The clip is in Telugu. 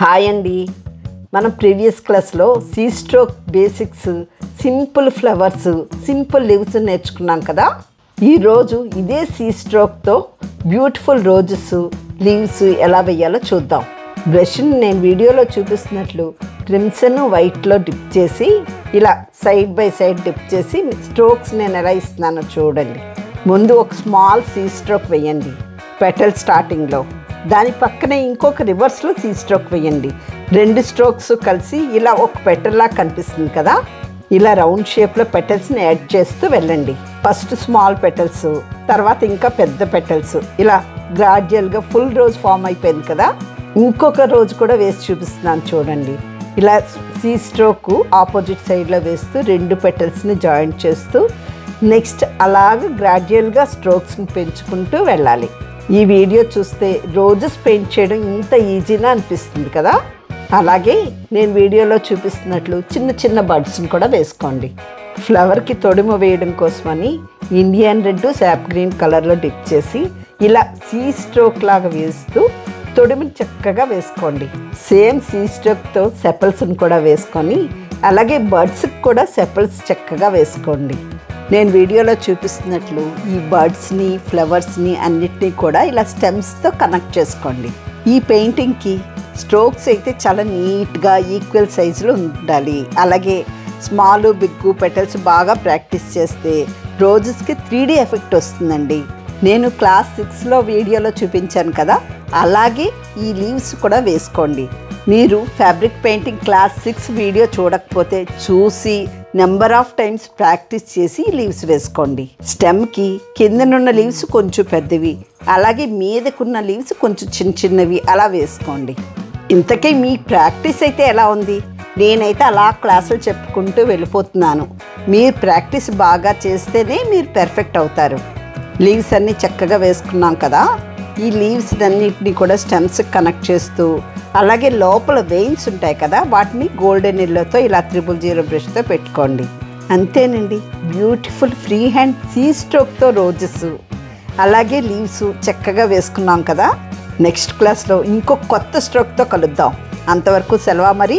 హాయ్ అండి. మనం ప్రీవియస్ క్లాస్లో C stroke basics, simple flowers, simple leaves నేర్చుకున్నాం కదా. ఈరోజు ఇదే సీ స్ట్రోక్తో బ్యూటిఫుల్ రోజెస్ లీవ్స్ ఎలా వేయాలో చూద్దాం. బ్రష్ని నేను వీడియోలో చూపిస్తున్నట్లు క్రిమ్సన్ వైట్లో డిప్ చేసి ఇలా సైడ్ బై సైడ్ డిప్ చేసి స్ట్రోక్స్ నేను ఎలా ఇస్తున్నానో చూడండి. ముందు ఒక స్మాల్ సీ స్ట్రోక్ వేయండి పెటల్ స్టార్టింగ్లో. దాని పక్కనే ఇంకొక రివర్స్లో సీ స్ట్రోక్ వేయండి. రెండు స్ట్రోక్స్ కలిసి ఇలా ఒక పెటల్లా కనిపిస్తుంది కదా. ఇలా రౌండ్ షేప్లో పెటల్స్ని యాడ్ చేస్తూ వెళ్ళండి. ఫస్ట్ స్మాల్ పెటల్స్, తర్వాత ఇంకా పెద్ద పెటల్స్, ఇలా గ్రాడ్యువల్గా ఫుల్ రోజ్ ఫామ్ అయిపోయింది కదా. ఇంకొక రోజు కూడా వేసి చూపిస్తున్నాను చూడండి. ఇలా సీ స్ట్రోక్ ఆపోజిట్ సైడ్లో వేస్తూ రెండు పెటల్స్ని జాయింట్ చేస్తూ నెక్స్ట్ అలాగ గ్రాడ్యువల్గా స్ట్రోక్స్ని పెంచుకుంటూ వెళ్ళాలి. ఈ వీడియో చూస్తే రోజెస్ పెయింట్ చేయడం ఇంత ఈజీగా అనిపిస్తుంది కదా. అలాగే నేను వీడియోలో చూపిస్తున్నట్లు చిన్న చిన్న బడ్స్ని కూడా వేసుకోండి. ఫ్లవర్కి తొడిమ వేయడం కోసమని ఇండియన్ రెడ్ శాప్ గ్రీన్ కలర్లో డిప్ చేసి ఇలా సీ స్ట్రోక్ లాగా వేస్తూ తొడిమని చక్కగా వేసుకోండి. సేమ్ సీ స్ట్రోక్తో సెపల్స్ని కూడా వేసుకొని అలాగే బర్డ్స్కి కూడా సెపల్స్ చక్కగా వేసుకోండి. నేను వీడియోలో చూపిస్తున్నట్లు ఈ బర్డ్స్ని ఫ్లవర్స్ని అన్నిటినీ కూడా ఇలా స్టెమ్స్తో కనెక్ట్ చేసుకోండి. ఈ పెయింటింగ్కి స్ట్రోక్స్ అయితే చాలా నీట్గా ఈక్వల్ సైజులో ఉండాలి. అలాగే స్మాల్ బిగ్ పెటల్స్ బాగా ప్రాక్టీస్ చేస్తే రోజెస్కి 3D ఎఫెక్ట్ వస్తుందండి. నేను క్లాస్ 6లో వీడియోలో చూపించాను కదా, అలాగే ఈ లీవ్స్ కూడా వేసుకోండి. మీరు ఫ్యాబ్రిక్ పెయింటింగ్ క్లాస్ 6 వీడియో చూడకపోతే చూసి నెంబర్ ఆఫ్ టైమ్స్ ప్రాక్టీస్ చేసి లీవ్స్ వేసుకోండి. స్టెమ్కి కిందనున్న లీవ్స్ కొంచెం పెద్దవి, అలాగే మీదకున్న లీవ్స్ కొంచెం చిన్న చిన్నవి అలా వేసుకోండి. ఇంతకీ మీ ప్రాక్టీస్ అయితే ఎలా ఉంది? నేనైతే అలా క్లాసులు చెప్పుకుంటూ వెళ్ళిపోతున్నాను. మీరు ప్రాక్టీస్ బాగా చేస్తేనే మీరు పెర్ఫెక్ట్ అవుతారు. లీవ్స్ అన్నీ చక్కగా వేసుకున్నాం కదా. ఈ లీవ్స్ అన్నిటిని కూడా స్టెమ్స్ కనెక్ట్ చేస్తూ అలాగే లోపల వెయిన్స్ ఉంటాయి కదా, వాటిని గోల్డెన్ ఎల్లోతో ఇలా 000 బ్రష్తో పెట్టుకోండి. అంతేనండి, బ్యూటిఫుల్ ఫ్రీ హ్యాండ్ సీ స్ట్రోక్తో రోజెస్ అలాగే లీవ్స్ చక్కగా వేసుకున్నాం కదా. నెక్స్ట్ క్లాస్లో ఇంకో కొత్త స్ట్రోక్తో కలుద్దాం. అంతవరకు సెలవు మరి.